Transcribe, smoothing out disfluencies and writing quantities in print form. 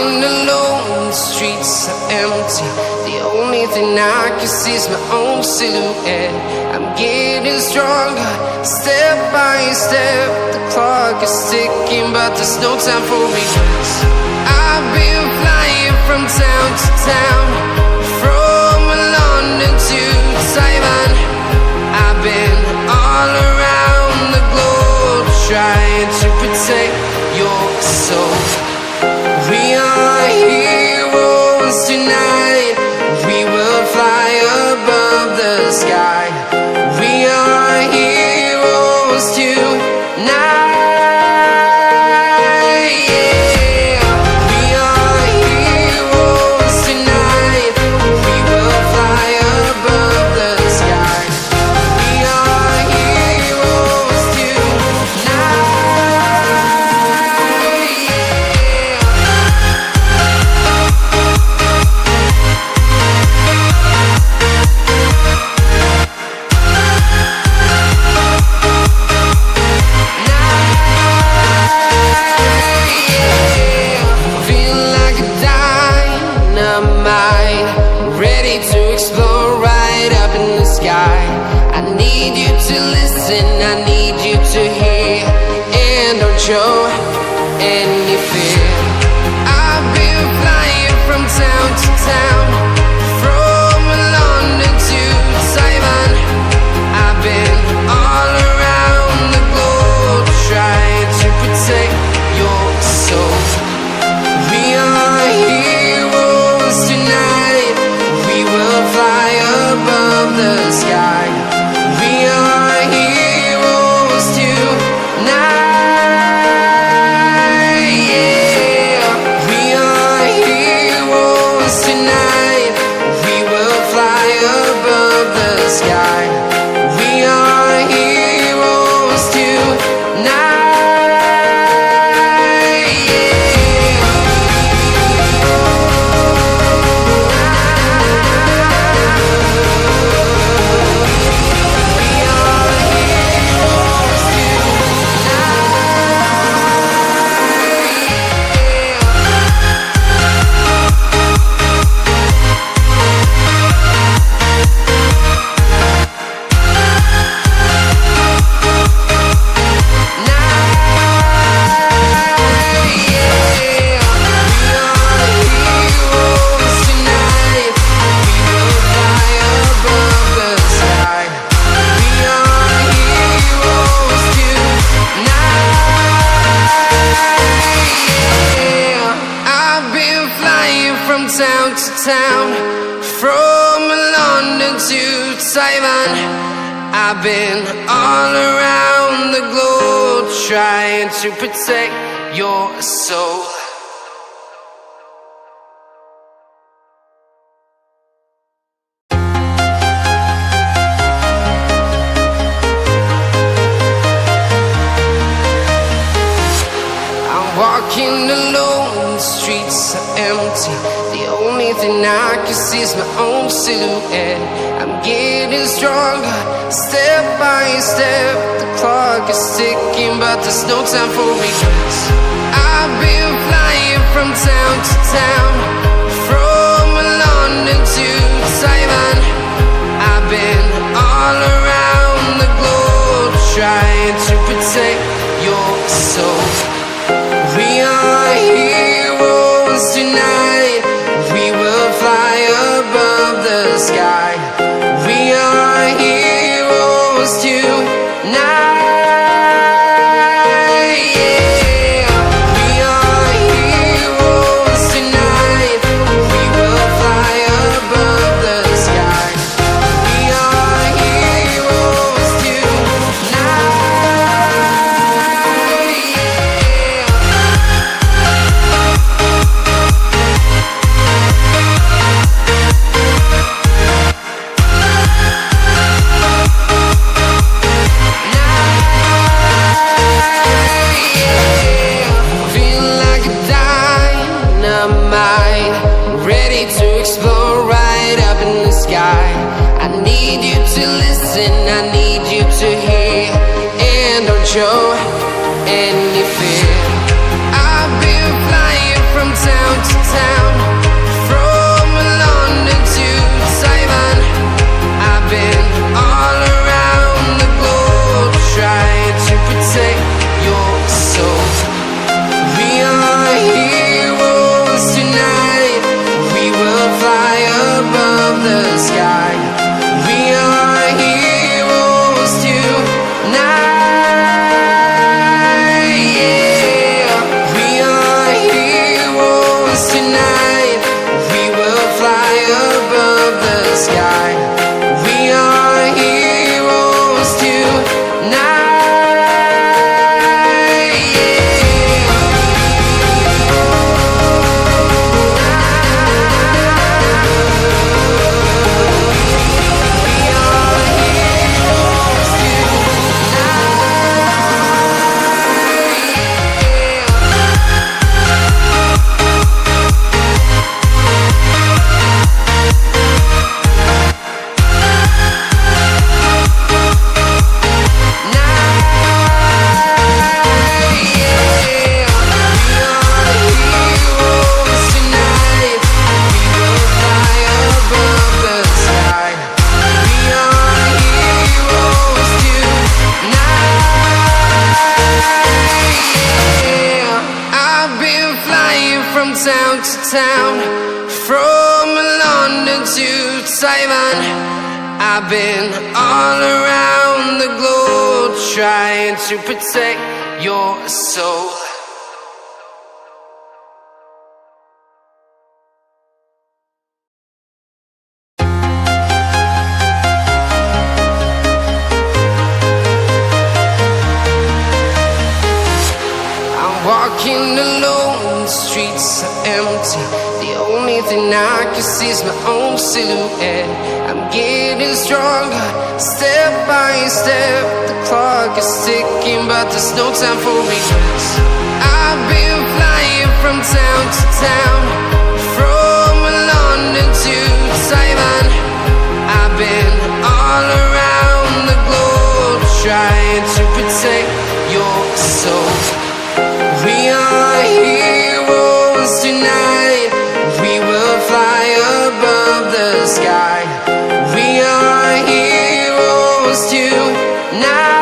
walking alone, the streets are empty. The only thing I can see is my own silhouette. I'm getting stronger, step by step. The clock is ticking, but there's no time for regrets. I've been flying from town to town, from London to Taiwan. I've been all around the globe, trying to protect your soul. We are heroes tonight. We will fly above the sky. We are heroes tonight. Yeah. We are heroes tonight. We will fly above the sky. We are heroes tonight. I need you to hear, and don't show any fear. I've been flying from town to town, from London to Taiwan. I've been all around the globe, trying to protect your soul. We are heroes tonight. We will fly above the sky. We are heroes tonight. Yeah. We are heroes tonight. We will fly above the sky. We are heroes tonight. From town to town, from London to Taiwan. I've been all around the globe, trying to protect your soul. I'm walking alone, the streets are empty. The only thing I can see is my own silhouette. I'm getting stronger, step by step. The clock is ticking, but there's no time for regrets. I've been flying from town to town, from London to Taiwan. I've been all around the globe, trying to protect your soul. We are heroes tonight. We will fly above the sky. We are heroes tonight. Yeah. We are heroes tonight. We will fly above the sky. We are heroes tonight. I need you to listen, I need you to hear, and don't show any fear. I've been flying from town to town, from London to Taiwan. I've been all around the globe trying to protect your soul. We are heroes tonight. We will fly above the sky. We are heroes tonight. Yeah. We are heroes tonight. We will fly above the sky. We are heroes tonight. From town to town, from London to Taiwan. I've been all around the globe trying to protect your soul. Walking alone, the streets are empty. The only thing I can see is my own silhouette. I'm getting stronger, step by step. The clock is ticking, but there's no time for regrets. I've been flying from town to town,